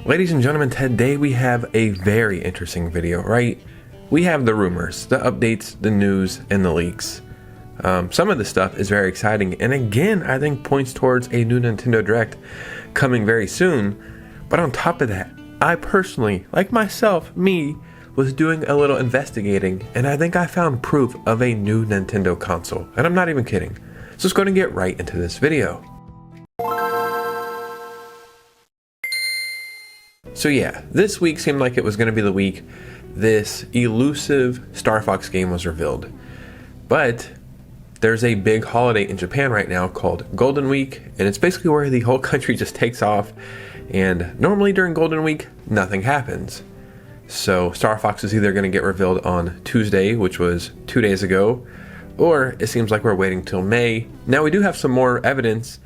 Ladies and gentlemen, today we have a very interesting video, right? We have the rumors, the updates, the news, and the leaks. Some of this stuff is very exciting, and again, I think points towards a new Nintendo Direct coming very soon. But on top of that, I personally, like myself, was doing a little investigating, and I think I found proof of a new Nintendo console, and I'm not even kidding. So let's go and get right into this video. So yeah, this week seemed like it was going to be the week this elusive Star Fox game was revealed. But there's a big holiday in Japan right now called Golden Week, and it's basically where the whole country just takes off, and normally during Golden Week, nothing happens. So Star Fox is either going to get revealed on Tuesday, which was 2 days ago, or it seems like we're waiting till May. Now we do have some more evidence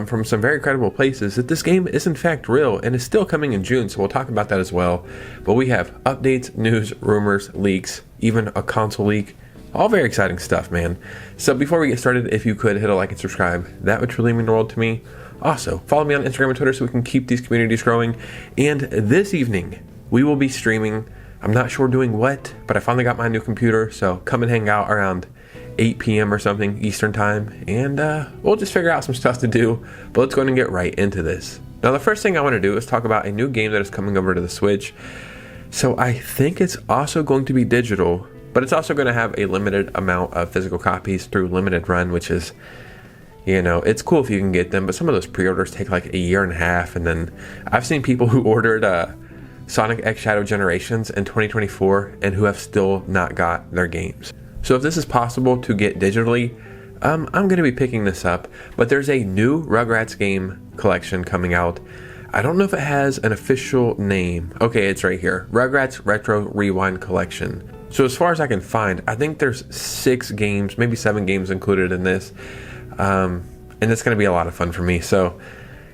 from some very credible places that this game is in fact real and is still coming in June, so we'll talk about that as well. But we have updates, news, rumors, leaks, even a console leak. All very exciting stuff, man. So before we get started, if you could hit a like and subscribe, that would truly mean the world to me. Also, follow me on Instagram and Twitter so we can keep these communities growing. And this evening, we will be streaming. I'm not sure doing what, but I finally got my new computer, so come and hang out around 8 p.m. or something Eastern time, and we'll just figure out some stuff to do. But let's go ahead and get right into this. Now, the first thing I want to do is talk about a new game that is coming over to the Switch. So I think it's also going to be digital, but it's also going to have a limited amount of physical copies through limited run, which is, you know, it's cool if you can get them, but some of those pre-orders take like a year and a half, and then I've seen people who ordered Sonic X Shadow Generations in 2024 and who have still not got their games. So if this is possible to get digitally, I'm going to be picking this up. But there's a new Rugrats game collection coming out. I don't know if it has an official name. Okay, it's right here. Rugrats Retro Rewind Collection. So as far as I can find, I think there's 6 games, maybe 7 games included in this. And it's going to be a lot of fun for me. So,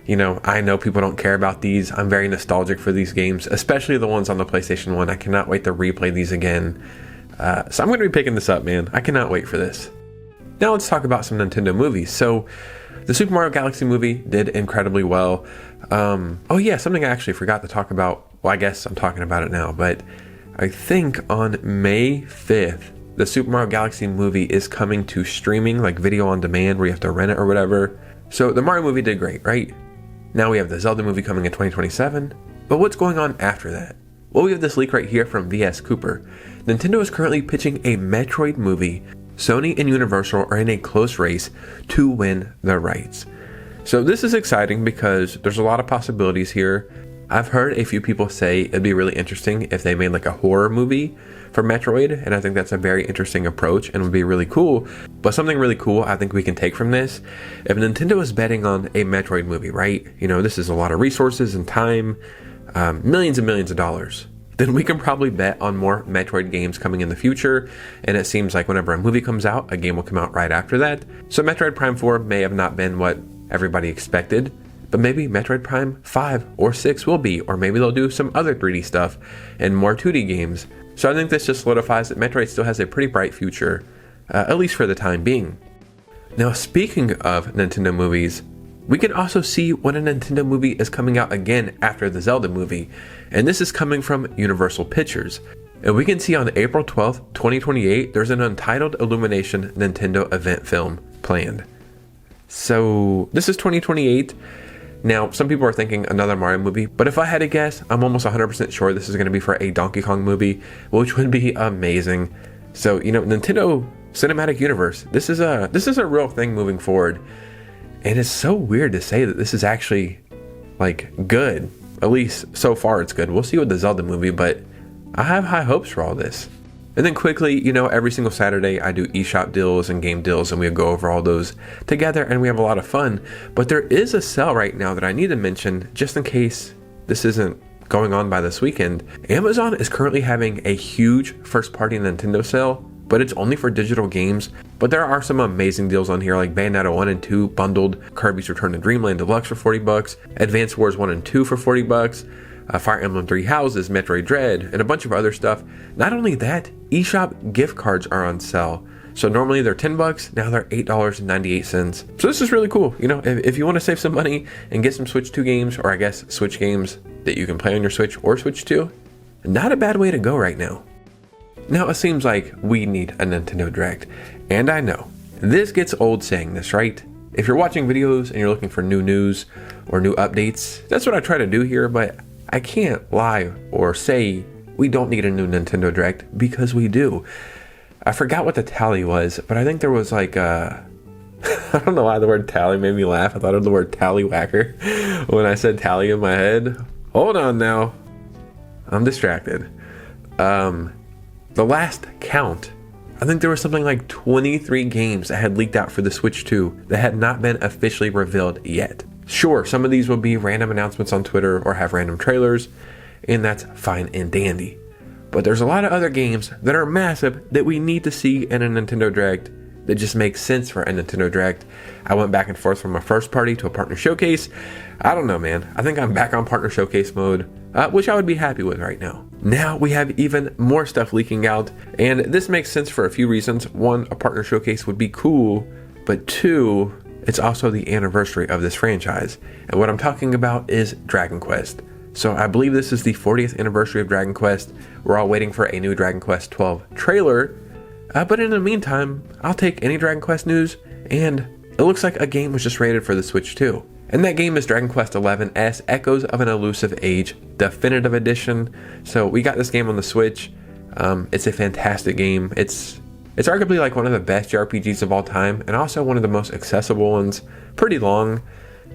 you know, I know people don't care about these. I'm very nostalgic for these games, especially the ones on the PlayStation 1. I cannot wait to replay these again. So I'm going to be picking this up, man. I cannot wait for this. Now let's talk about some Nintendo movies. So the Super Mario Galaxy movie did incredibly well. Oh yeah, something I actually forgot to talk about. Well, I guess I'm talking about it now, but I think on May 5th, the Super Mario Galaxy movie is coming to streaming, like video on demand where you have to rent it or whatever. So the Mario movie did great, right? Now we have the Zelda movie coming in 2027. But what's going on after that? Well, we have this leak right here from VS Cooper. Nintendo is currently pitching a Metroid movie. Sony and Universal are in a close race to win the rights. So this is exciting because there's a lot of possibilities here. I've heard a few people say it'd be really interesting if they made like a horror movie for Metroid, and I think that's a very interesting approach and would be really cool. But something really cool I think we can take from this, if Nintendo is betting on a Metroid movie, right? You know, this is a lot of resources and time, millions and millions of dollars. Then we can probably bet on more Metroid games coming in the future, and it seems like whenever a movie comes out, a game will come out right after that. So Metroid Prime 4 may have not been what everybody expected, but maybe Metroid Prime 5 or 6 will be, or maybe they'll do some other 3D stuff and more 2D games. So I think this just solidifies that Metroid still has a pretty bright future, at least for the time being. Now, speaking of Nintendo movies, we can also see when a Nintendo movie is coming out again after the Zelda movie, and this is coming from Universal Pictures. And we can see on April 12th, 2028, there's an Untitled Illumination Nintendo event film planned. So this is 2028. Now, some people are thinking another Mario movie, but if I had to guess, I'm almost 100% sure this is going to be for a Donkey Kong movie, which would be amazing. So, you know, Nintendo Cinematic Universe, this is a real thing moving forward. And it's so weird to say that this is actually, like, good. At least, so far it's good. We'll see with the Zelda movie, but I have high hopes for all this. And then quickly, you know, every single Saturday I do eShop deals and game deals, and we go over all those together, and we have a lot of fun. But there is a sale right now that I need to mention, just in case this isn't going on by this weekend. Amazon is currently having a huge first-party Nintendo sale, but it's only for digital games. But there are some amazing deals on here, like Bayonetta 1 and 2 bundled, Kirby's Return to Dreamland Deluxe for $40, Advance Wars 1 and 2 for $40, Fire Emblem 3 Houses, Metroid Dread, and a bunch of other stuff. Not only that, eShop gift cards are on sale. So normally they're $10, now they're $8.98. So this is really cool. You know, if you want to save some money and get some Switch 2 games, or I guess Switch games, that you can play on your Switch or Switch 2, not a bad way to go right now. Now, it seems like we need a Nintendo Direct, and I know, this gets old saying this, right? If you're watching videos and you're looking for new news or new updates, that's what I try to do here, but I can't lie or say we don't need a new Nintendo Direct, because we do. I forgot what the tally was, but I think there was like I don't know why the word tally made me laugh. I thought of the word tallywhacker when I said tally in my head. Hold on now. I'm distracted. The last count, I think there was something like 23 games that had leaked out for the Switch 2 that had not been officially revealed yet. Sure, some of these will be random announcements on Twitter or have random trailers, and that's fine and dandy. But there's a lot of other games that are massive that we need to see in a Nintendo Direct that just makes sense for a Nintendo Direct. I went back and forth from a first party to a partner showcase. I don't know, man. I think I'm back on partner showcase mode, which I would be happy with right now. Now we have even more stuff leaking out, and this makes sense for a few reasons. One, a partner showcase would be cool, but two, it's also the anniversary of this franchise. And what I'm talking about is Dragon Quest. So I believe this is the 40th anniversary of Dragon Quest. We're all waiting for a new Dragon Quest 12 trailer. But in the meantime, I'll take any Dragon Quest news, and it looks like a game was just rated for the Switch 2. And that game is Dragon Quest XI S Echoes of an Elusive Age Definitive Edition. So we got this game on the Switch. It's a fantastic game. It's arguably like one of the best JRPGs of all time, and also one of the most accessible ones. Pretty long.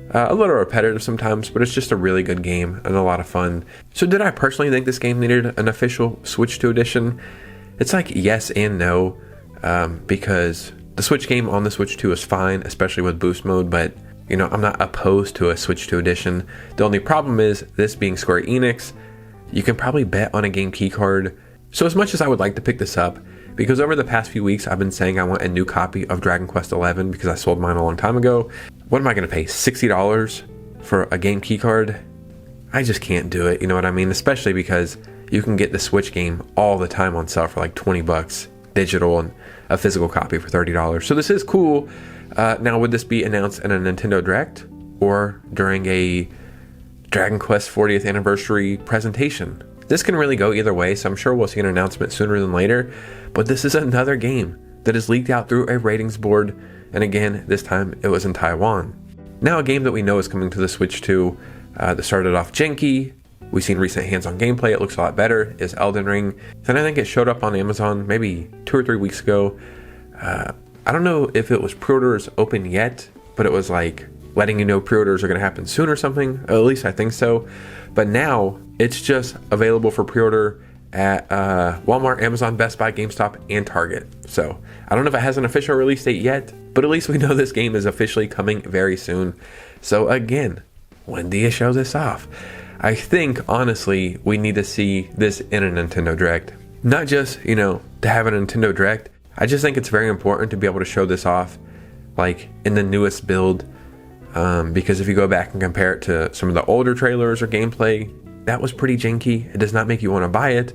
A little repetitive sometimes, but it's just a really good game and a lot of fun. So did I personally think this game needed an official Switch 2 edition? It's like yes and no, because the Switch game on the Switch 2 is fine, especially with boost mode, but you know, I'm not opposed to a Switch 2 edition. The only problem is, this being Square Enix, you can probably bet on a game keycard. So as much as I would like to pick this up, because over the past few weeks I've been saying I want a new copy of Dragon Quest XI because I sold mine a long time ago. What am I going to pay, $60 for a game keycard? I just can't do it, you know what I mean? Especially because you can get the Switch game all the time on sale for like 20 bucks digital, and a physical copy for $30. So this is cool. Now, would this be announced in a Nintendo Direct or during a Dragon Quest 40th anniversary presentation? This can really go either way, so I'm sure we'll see an announcement sooner than later. But this is another game that is leaked out through a ratings board, and again, this time it was in Taiwan. Now, a game that we know is coming to the Switch 2 that started off janky. We've seen recent hands-on gameplay, it looks a lot better, is Elden Ring. Then I think it showed up on Amazon maybe 2 or 3 weeks ago. I don't know if it was pre-orders open yet, but it was like letting you know pre-orders are going to happen soon or something. At least I think so. But now it's just available for pre-order at Walmart, Amazon, Best Buy, GameStop, and Target. So I don't know if it has an official release date yet, but at least we know this game is officially coming very soon. So again, when do you show this off? I think, honestly, we need to see this in a Nintendo Direct. Not just, you know, to have a Nintendo Direct. I just think it's very important to be able to show this off, like, in the newest build. Because if you go back and compare it to some of the older trailers or gameplay, that was pretty janky. It does not make you want to buy it.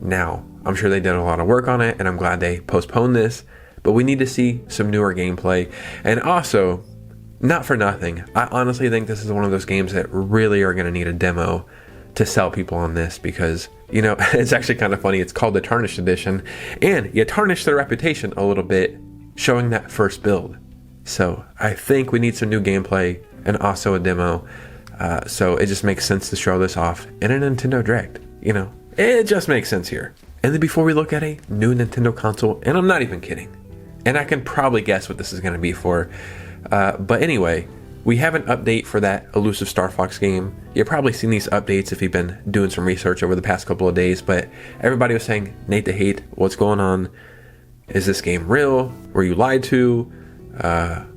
Now, I'm sure they did a lot of work on it, and I'm glad they postponed this. But we need to see some newer gameplay. And also, not for nothing, I honestly think this is one of those games that really are going to need a demo to sell people on this, because, you know, it's actually kind of funny. It's called the Tarnished Edition, and you tarnish their reputation a little bit showing that first build. So I think we need some new gameplay and also a demo. So it just makes sense to show this off in a Nintendo Direct. You know, it just makes sense here. And then before we look at a new Nintendo console, and I'm not even kidding, and I can probably guess what this is going to be for. But anyway, we have an update for that elusive Star Fox game. You've probably seen these updates if you've been doing some research over the past couple of days, but everybody was saying, Nate the Hate, what's going on? Is this game real? Were you lied to?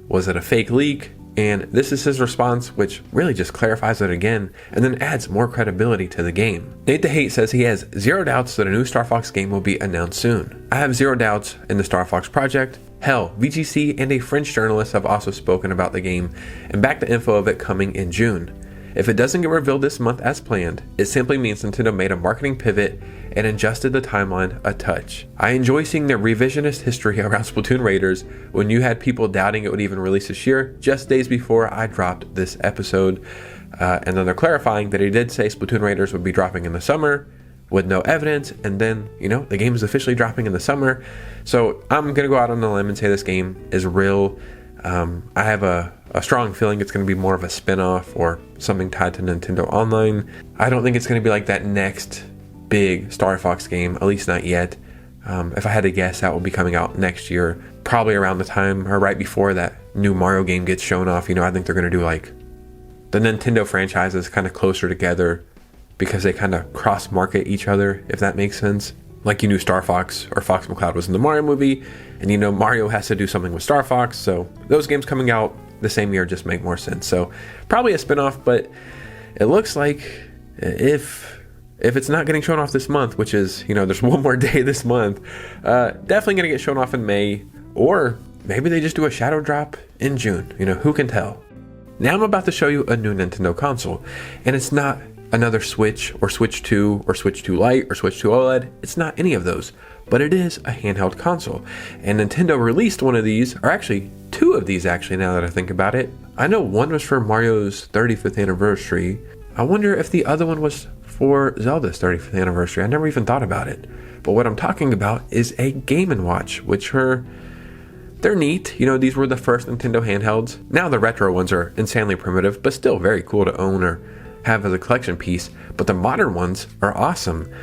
Was it a fake leak? And this is his response, which really just clarifies it again and then adds more credibility to the game. Nate the Hate says he has zero doubts that a new Star Fox game will be announced soon. I have zero doubts in the Star Fox project. Hell, VGC and a French journalist have also spoken about the game and backed the info of it coming in June. If it doesn't get revealed this month as planned, it simply means Nintendo made a marketing pivot and adjusted the timeline a touch. I enjoy seeing the revisionist history around Splatoon Raiders when you had people doubting it would even release this year, just days before I dropped this episode. And then they're clarifying that he did say Splatoon Raiders would be dropping in the summer with no evidence, and then, the game is officially dropping in the summer. So I'm gonna go out on a limb and say this game is real. I have a strong feeling it's gonna be more of a spin-off or something tied to Nintendo Online. I don't think it's gonna be like that next big Star Fox game, at least not yet. If I had to guess, that will be coming out next year, probably around the time or right before that new Mario game gets shown off. I think they're gonna do like the Nintendo franchises kind of closer together, because they kind of cross-market each other, if that makes sense. Like Star Fox or Fox McCloud was in the Mario movie, and Mario has to do something with Star Fox, so those games coming out the same year just make more sense. So probably a spin-off, but it looks like if it's not getting shown off this month, which is, there's one more day this month, definitely gonna get shown off in May, or maybe they just do a shadow drop in June, who can tell. Now I'm about to show you a new Nintendo console, and it's not another Switch or Switch 2 or Switch 2 Lite or Switch 2 OLED. It's not any of those, but it is a handheld console. And Nintendo released one of these, or actually two of these actually, now that I think about it. I know one was for Mario's 35th anniversary. I wonder if the other one was for Zelda's 35th anniversary. I never even thought about it. But what I'm talking about is a Game & Watch, which they're neat. These were the first Nintendo handhelds. Now the retro ones are insanely primitive, but still very cool to own or have as a collection piece. But the modern ones are awesome.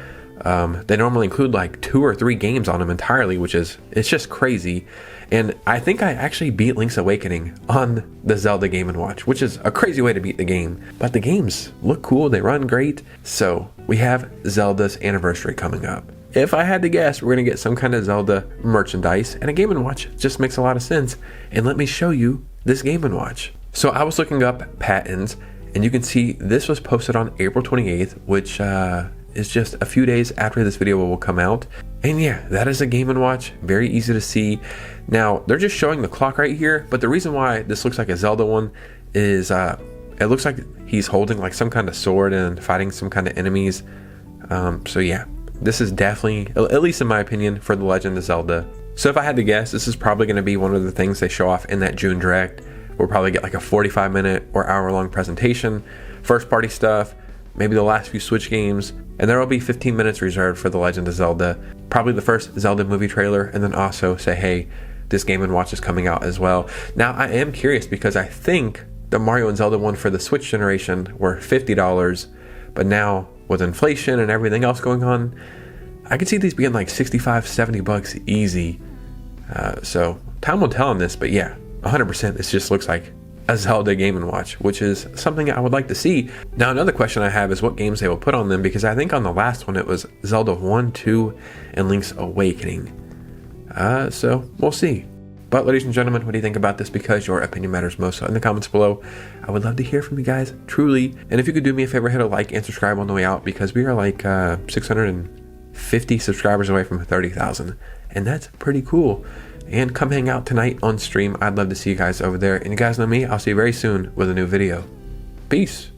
They normally include like 2 or 3 games on them entirely, it's just crazy. And I think I actually beat Link's Awakening on the Zelda Game & Watch, which is a crazy way to beat the game. But the games look cool, they run great. So we have Zelda's anniversary coming up. If I had to guess, we're going to get some kind of Zelda merchandise, and a Game & Watch just makes a lot of sense. And let me show you this Game & Watch. So I was looking up patents, and you can see this was posted on April 28th, which is just a few days after this video will come out. And yeah, that is a Game & Watch, very easy to see. Now, they're just showing the clock right here, but the reason why this looks like a Zelda one is it looks like he's holding like some kind of sword and fighting some kind of enemies. So yeah, this is definitely, at least in my opinion, for The Legend of Zelda. So if I had to guess, this is probably going to be one of the things they show off in that June Direct. We'll probably get like a 45-minute or hour-long presentation, first-party stuff, maybe the last few Switch games, and there will be 15 minutes reserved for The Legend of Zelda, probably the first Zelda movie trailer, and then also say, hey, this Game & Watch is coming out as well. Now, I am curious because I think the Mario and Zelda one for the Switch generation were $50, but now with inflation and everything else going on, I could see these being like $65-70 easy. So time will tell on this, but yeah, 100% this just looks like a Zelda Game & Watch, which is something I would like to see. Now another question I have is what games they will put on them, because I think on the last one it was Zelda 1, 2, and Link's Awakening. So we'll see. But ladies and gentlemen, what do you think about this? Because your opinion matters most. So in the comments below, I would love to hear from you guys, truly. And if you could do me a favor, hit a like and subscribe on the way out, because we are like 650 subscribers away from 30,000, and that's pretty cool. And come hang out tonight on stream. I'd love to see you guys over there. And you guys know me, I'll see you very soon with a new video. Peace.